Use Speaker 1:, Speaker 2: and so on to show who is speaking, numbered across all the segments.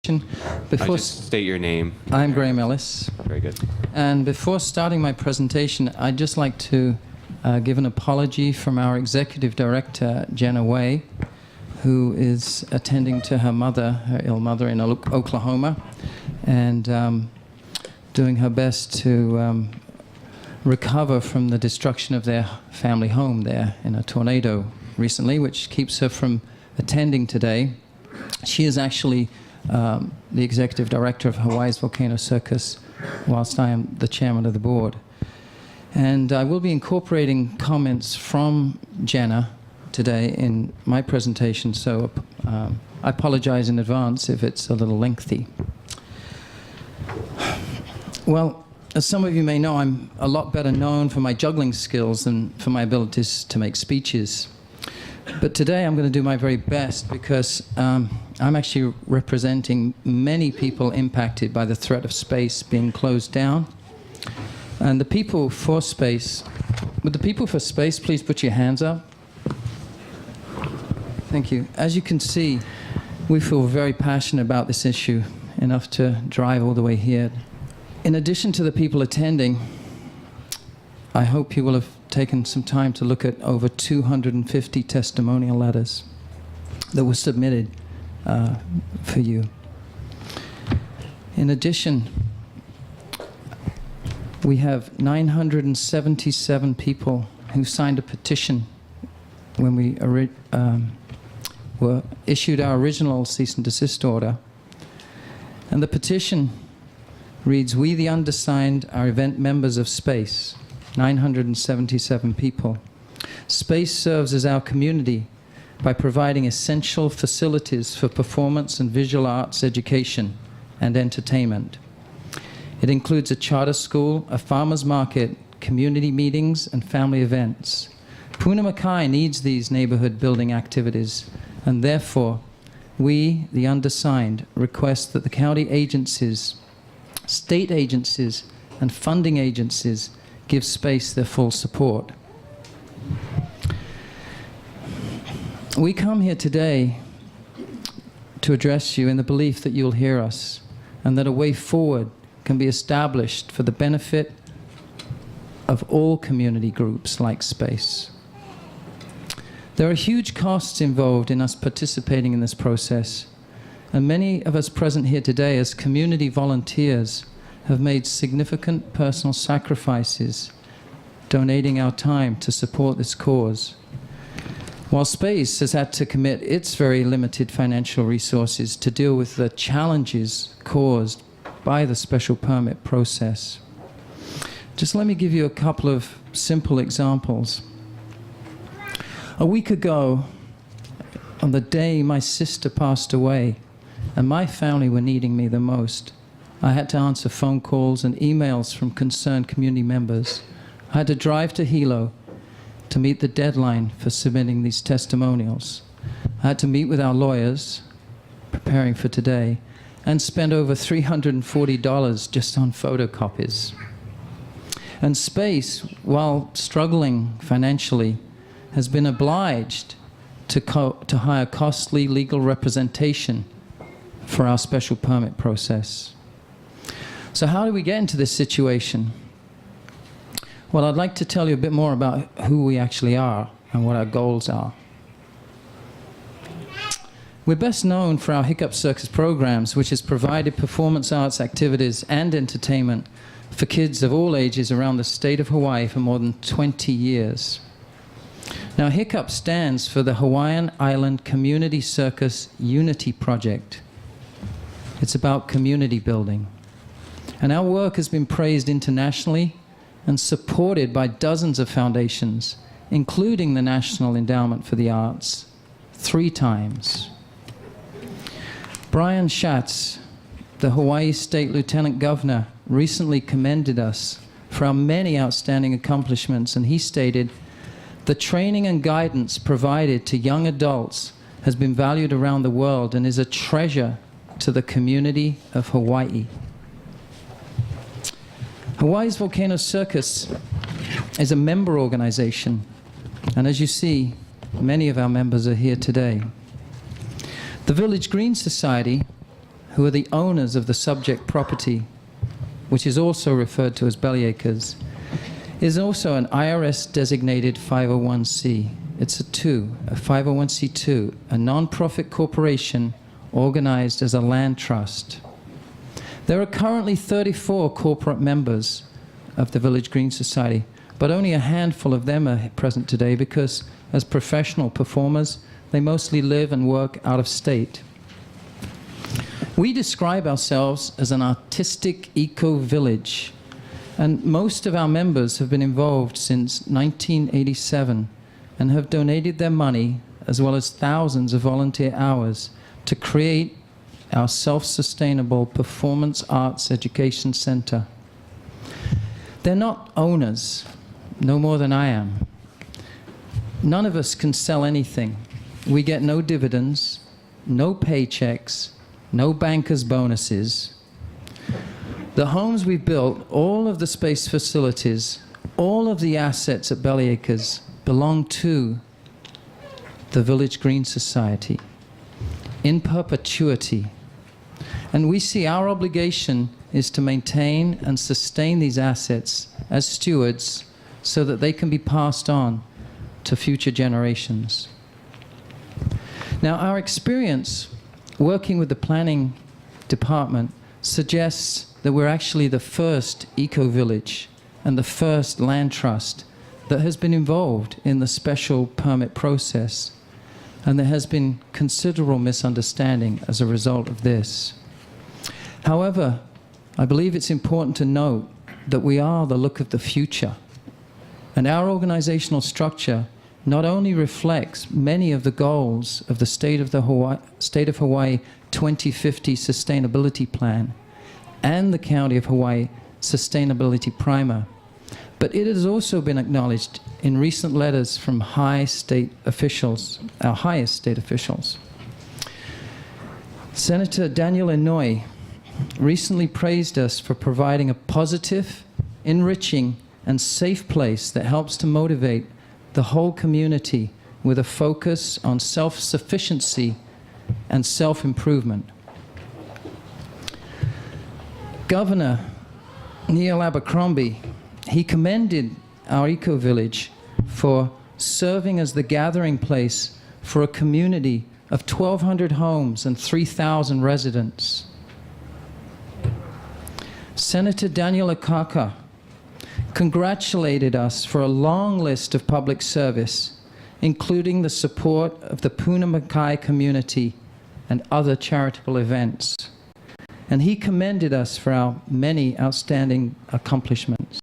Speaker 1: Before just state your name.
Speaker 2: I'm Graham Ellis.
Speaker 1: Very good.
Speaker 2: And before starting my presentation, I'd just like to give an apology from our Executive Director, Jenna Way, who is attending to her mother, her ill mother in Oklahoma, and doing her best to recover from the destruction of their family home there in a tornado recently, which keeps her from attending today. She is actually the Executive Director of Hawaii's Volcano Circus, whilst I am the Chairman of the Board. And I will be incorporating comments from Jenna today in my presentation, so I apologize in advance if it's a little lengthy. Well, as some of you may know, I'm a lot better known for my juggling skills than for my abilities to make speeches. But today I'm going to do my very best because I'm actually representing many people impacted by the threat of space being closed down. And the people for space, would the people for space please put your hands up? Thank you. As you can see, we feel very passionate about this issue, enough to drive all the way here. In addition to the people attending, I hope you will have taken some time to look at over 250 testimonial letters that were submitted for you. In addition, we have 977 people who signed a petition when we were issued our original cease and desist order. And the petition reads, "We, the undersigned, are event members of S.P.A.C.E., 977 people. S.P.A.C.E. serves as our community by providing essential facilities for performance and visual arts education and entertainment. It includes a charter school, a farmer's market, community meetings, and family events. Puna Makai needs these neighborhood building activities, and therefore, we, the undersigned, request that the county agencies, state agencies, and funding agencies give S.P.A.C.E. their full support." We come here today to address you in the belief that you'll hear us and that a way forward can be established for the benefit of all community groups like S.P.A.C.E. There are huge costs involved in us participating in this process, and many of us present here today as community volunteers have made significant personal sacrifices, donating our time to support this cause. While S.P.A.C.E. has had to commit its very limited financial resources to deal with the challenges caused by the special permit process. Just let me give you a couple of simple examples. A week ago, on the day my sister passed away, and my family were needing me the most, I had to answer phone calls and emails from concerned community members. I had to drive to Hilo to meet the deadline for submitting these testimonials. I had to meet with our lawyers, preparing for today, and spend over $340 just on photocopies. And S.P.A.C.E., while struggling financially, has been obliged to hire costly legal representation for our special permit process. So how do we get into this situation? Well, I'd like to tell you a bit more about who we actually are and what our goals are. We're best known for our Hiccup Circus programs, which has provided performance arts activities and entertainment for kids of all ages around the state of Hawaii for more than 20 years. Now, Hiccup stands for the Hawaiian Island Community Circus Unity Project. It's about community building. And our work has been praised internationally and supported by dozens of foundations, including the National Endowment for the Arts, 3 times. Brian Schatz, the Hawaii State Lieutenant Governor, recently commended us for our many outstanding accomplishments, and he stated, "The training and guidance provided to young adults has been valued around the world and is a treasure to the community of Hawaii." Hawaii's Volcano Circus is a member organization, and as you see, many of our members are here today. The Village Green Society who are the owners of the subject property, which is also referred to as belly acres, is also an IRS-designated 501c. It's a 501c2, a non-profit corporation organized as a land trust. There are currently 34 corporate members of the Village Green Society, but only a handful of them are present today because, as professional performers, they mostly live and work out of state. We describe ourselves as an artistic eco-village, and most of our members have been involved since 1987 and have donated their money, as well as thousands of volunteer hours, to create our self-sustainable performance arts education center. They're not owners, no more than I am. None of us can sell anything. We get no dividends, no paychecks, no bankers' bonuses. The homes we've built, all of the space facilities, all of the assets at Belly Acres belong to the Village Green Society in perpetuity. And we see our obligation is to maintain and sustain these assets as stewards so that they can be passed on to future generations. Now, our experience working with the planning department suggests that we're actually the first eco-village and the first land trust that has been involved in the special permit process. And there has been considerable misunderstanding as a result of this. However, I believe it's important to note that we are the look of the future. And our organizational structure not only reflects many of the goals of the State of Hawaii 2050 Sustainability Plan and the County of Hawaii Sustainability Primer, but it has also been acknowledged in recent letters from high state officials, our highest state officials. Senator Daniel Inouye recently praised us for providing a positive, enriching, and safe place that helps to motivate the whole community with a focus on self-sufficiency and self-improvement. Governor Neil Abercrombie, he commended our eco-village for serving as the gathering place for a community of 1,200 homes and 3,000 residents. Senator Daniel Akaka congratulated us for a long list of public service, including the support of the Puna Makai community and other charitable events. And he commended us for our many outstanding accomplishments.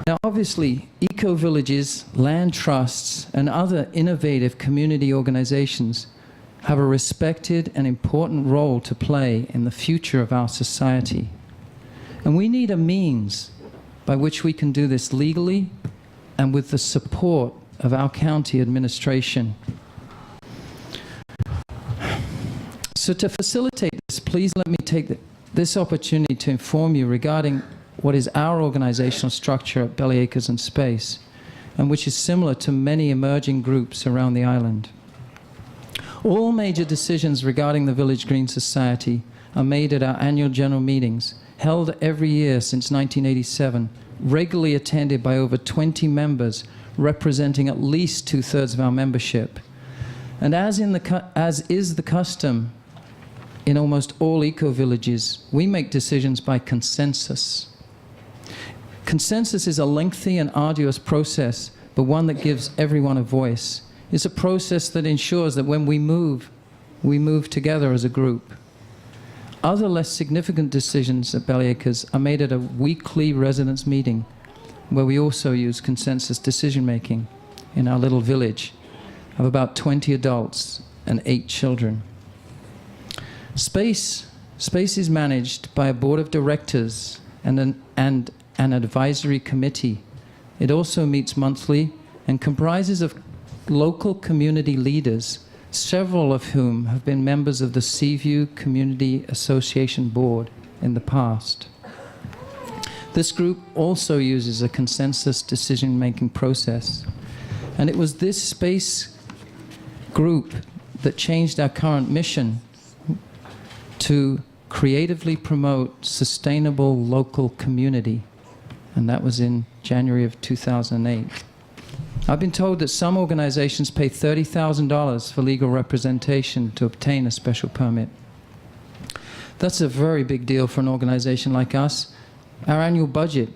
Speaker 2: Now, obviously, eco-villages, land trusts, and other innovative community organizations have a respected and important role to play in the future of our society. And we need a means by which we can do this legally and with the support of our county administration. So to facilitate this, please let me take this opportunity to inform you regarding what is our organizational structure at Belly Acres and S.P.A.C.E, and which is similar to many emerging groups around the island. All major decisions regarding the Village Green Society are made at our annual general meetings, held every year since 1987, regularly attended by over 20 members, representing at least 2/3 of our membership. And as is the custom in almost all eco-villages, we make decisions by consensus. Consensus is a lengthy and arduous process, but one that gives everyone a voice. It's a process that ensures that when we move together as a group. Other less significant decisions at Belly Acres are made at a weekly residents meeting, where we also use consensus decision-making in our little village of about 20 adults and 8 children. S.P.A.C.E is managed by a board of directors and an advisory committee. It also meets monthly and comprises of local community leaders, several of whom have been members of the Seaview Community Association Board in the past. This group also uses a consensus decision-making process. And it was this S.P.A.C.E group that changed our current mission to creatively promote sustainable local community. And that was in January of 2008. I've been told that some organizations pay $30,000 for legal representation to obtain a special permit. That's a very big deal for an organization like us. Our annual budget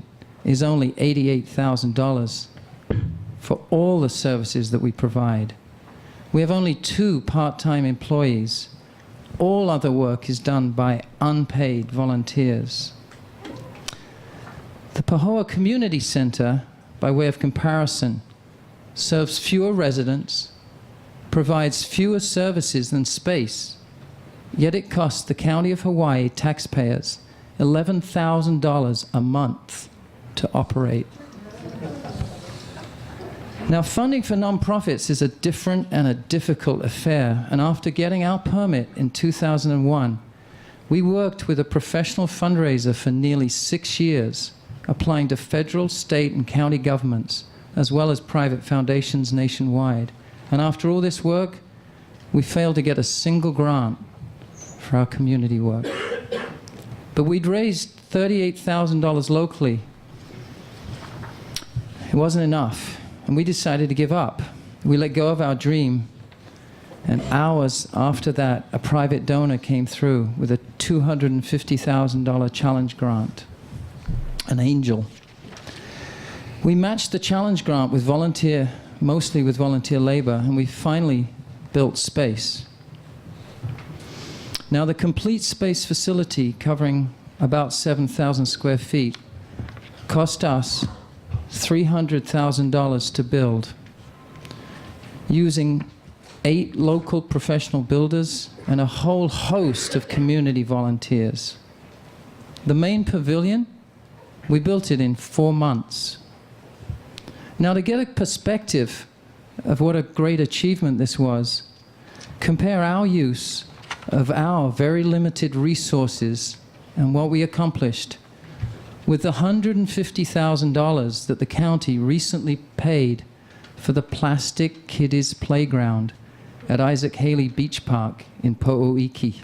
Speaker 2: is only $88,000 for all the services that we provide. We have only 2 part-time employees. All other work is done by unpaid volunteers. The Pahoa Community Center, by way of comparison, serves fewer residents, provides fewer services than S.P.A.C.E, yet it costs the County of Hawaii taxpayers $11,000 a month to operate. Now, funding for nonprofits is a different and a difficult affair, and after getting our permit in 2001, we worked with a professional fundraiser for nearly 6 years, applying to federal, state, and county governments, as well as private foundations nationwide. And after all this work, we failed to get a single grant for our community work. But we'd raised $38,000 locally. It wasn't enough, and we decided to give up. We let go of our dream, and hours after that, a private donor came through with a $250,000 challenge grant, an angel. We matched the challenge grant with mostly with volunteer labor, and we finally built S.P.A.C.E. Now, the complete S.P.A.C.E facility, covering about 7,000 square feet, cost us $300,000 to build, using 8 local professional builders and a whole host of community volunteers. The main pavilion, we built it in 4 months. Now, to get a perspective of what a great achievement this was, compare our use of our very limited resources and what we accomplished with the $150,000 that the county recently paid for the plastic kiddies playground at Isaac Haley Beach Park in Po'oiki.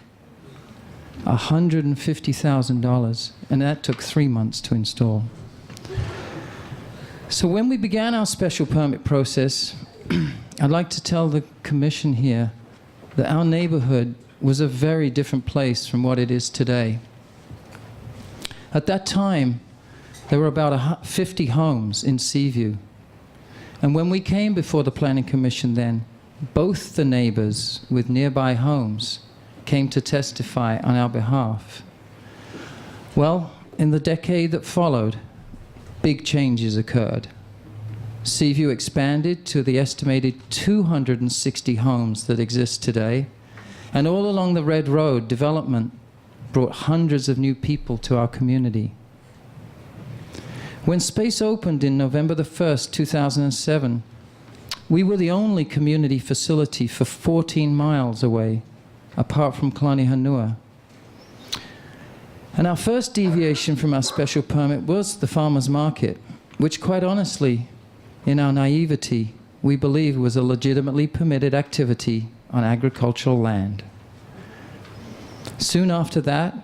Speaker 2: $150,000, and that took 3 months to install. So when we began our special permit process, I'd like to tell the Commission here that our neighborhood was a very different place from what it is today. At that time, there were about 50 homes in Seaview. And when we came before the Planning Commission then, both the neighbors with nearby homes came to testify on our behalf. Well, in the decade that followed, big changes occurred. Seaview expanded to the estimated 260 homes that exist today, and all along the Red Road, development brought hundreds of new people to our community. When S.P.A.C.E opened in November the 1st, 2007, we were the only community facility for 14 miles away, apart from Kalani Hanua. And our first deviation from our special permit was the farmer's market, which quite honestly, in our naivety, we believe was a legitimately permitted activity on agricultural land. Soon after that,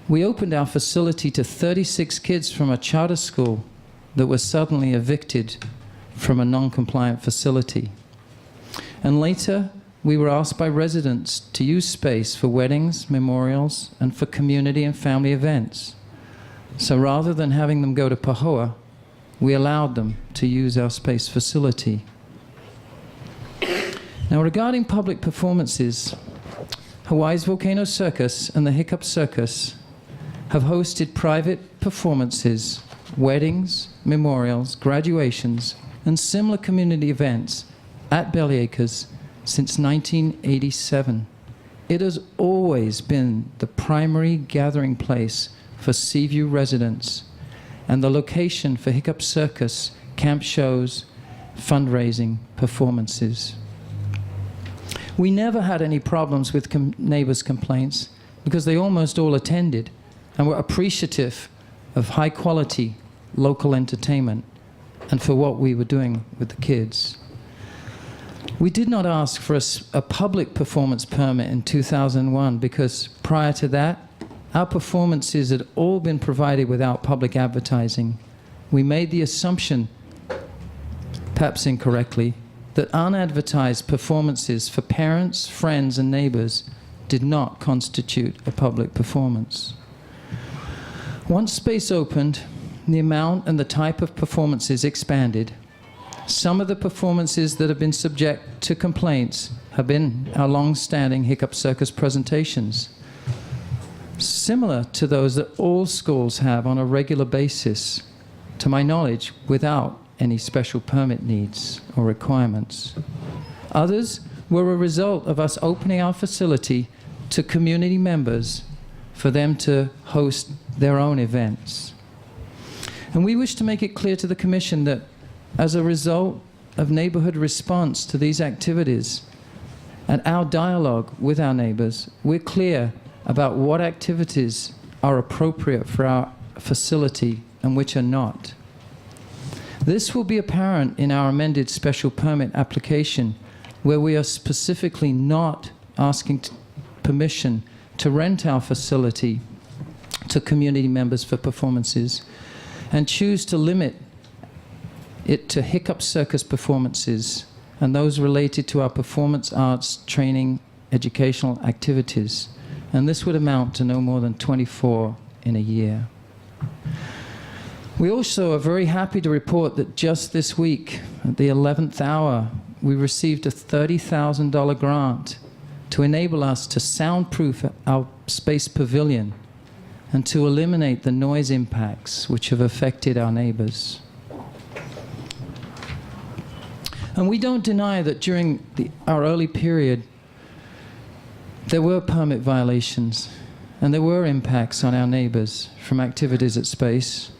Speaker 2: we opened our facility to 36 kids from a charter school that was suddenly evicted from a non-compliant facility. And later, we were asked by residents to use S.P.A.C.E for weddings, memorials, and for community and family events. So rather than having them go to Pahoa, we allowed them to use our S.P.A.C.E facility. Now, regarding public performances, Hawaii's Volcano Circus and the Hiccup Circus have hosted private performances, weddings, memorials, graduations, and similar community events at Bellyacres since 1987. It has always been the primary gathering place for Seaview residents and the location for Hiccup Circus, camp shows, fundraising, performances. We never had any problems with neighbors' complaints because they almost all attended and were appreciative of high-quality local entertainment and for what we were doing with the kids. We did not ask for a public performance permit in 2001 because prior to that, our performances had all been provided without public advertising. We made the assumption, perhaps incorrectly, that unadvertised performances for parents, friends, and neighbors did not constitute a public performance. Once S.P.A.C.E. opened, the amount and the type of performances expanded. Some of the performances that have been subject to complaints have been our long-standing Hiccup Circus presentations, similar to those that all schools have on a regular basis, to my knowledge, without any special permit needs or requirements. Others were a result of us opening our facility to community members for them to host their own events. And we wish to make it clear to the Commission that as a result of neighborhood response to these activities and our dialogue with our neighbors, we're clear about what activities are appropriate for our facility and which are not. This will be apparent in our amended special permit application, where we are specifically not asking permission to rent our facility to community members for performances, and choose to limit it to Hiccup Circus performances and those related to our performance arts, training, educational activities. And this would amount to no more than 24 in a year. We also are very happy to report that just this week, at the 11th hour, we received a $30,000 grant to enable us to soundproof our space pavilion and to eliminate the noise impacts which have affected our neighbors. And we don't deny that during our early period, there were permit violations and there were impacts on our neighbors from activities at S.P.A.C.E.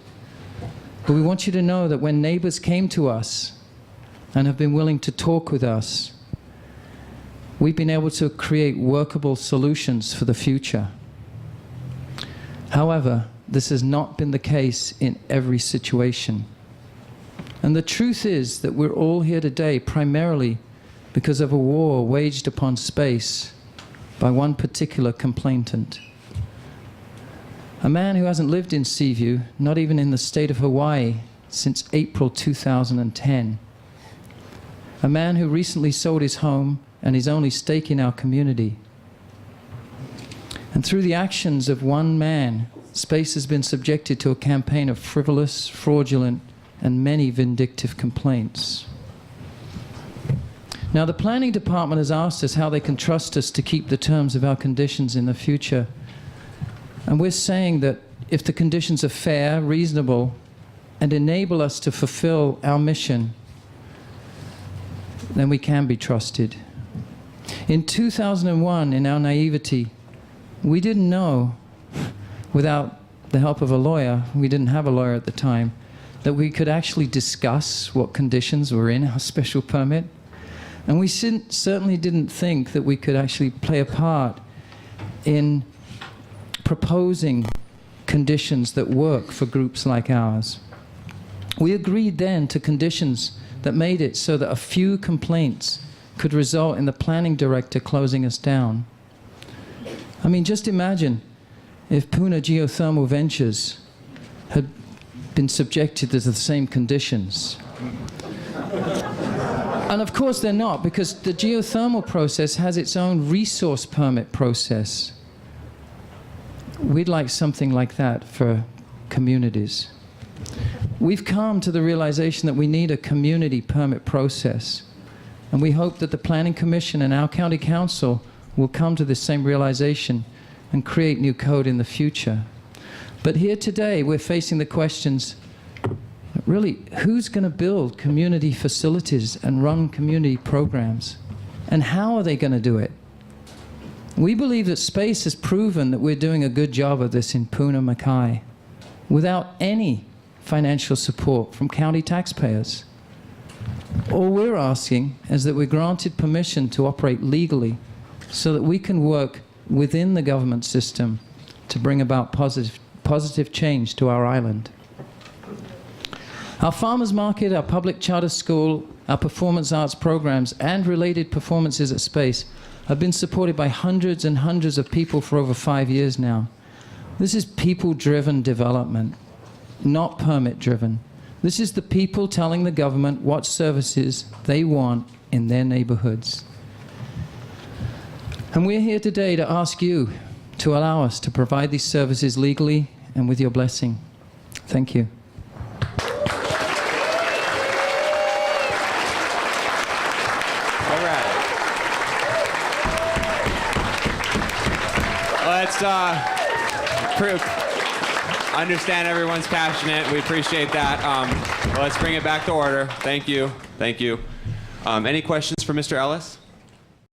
Speaker 2: But we want you to know that when neighbors came to us and have been willing to talk with us, we've been able to create workable solutions for the future. However, this has not been the case in every situation. And the truth is that we're all here today primarily because of a war waged upon S.P.A.C.E. by one particular complainant. A man who hasn't lived in Seaview, not even in the state of Hawaii, since April 2010. A man who recently sold his home and his only stake in our community. And through the actions of one man, S.P.A.C.E. has been subjected to a campaign of frivolous, fraudulent, and many vindictive complaints. Now, the planning department has asked us how they can trust us to keep the terms of our conditions in the future. And we're saying that if the conditions are fair, reasonable, and enable us to fulfill our mission, then we can be trusted. In 2001, in our naivety, we didn't know, without the help of a lawyer, we didn't have a lawyer at the time, that we could actually discuss what conditions were in our special permit. And we certainly didn't think that we could actually play a part in proposing conditions that work for groups like ours. We agreed then to conditions that made it so that a few complaints could result in the planning director closing us down. I mean, just imagine if Puna Geothermal Ventures had been subjected to the same conditions. And of course they're not, because the geothermal process has its own resource permit process. We'd like something like that for communities. We've come to the realization that we need a community permit process. And we hope that the Planning Commission and our County Council will come to this same realization and create new code in the future. But here today, we're facing the questions, really, who's going to build community facilities and run community programs? And how are they going to do it? We believe that S.P.A.C.E. has proven that we're doing a good job of this in Puna, Mackay, without any financial support from county taxpayers. All we're asking is that we're granted permission to operate legally so that we can work within the government system to bring about positive change to our island. Our farmers market, our public charter school, our performance arts programs and related performances at S.P.A.C.E have been supported by hundreds and hundreds of people for over 5 years now. This is people-driven development, not permit-driven. This is the people telling the government what services they want in their neighborhoods. And we're here today to ask you to allow us to provide these services legally and with your blessing. Thank you.
Speaker 1: All right. Let's understand everyone's passionate. We appreciate that. Let's bring it back to order. Thank you. Thank you. Any questions for Mr. Ellis?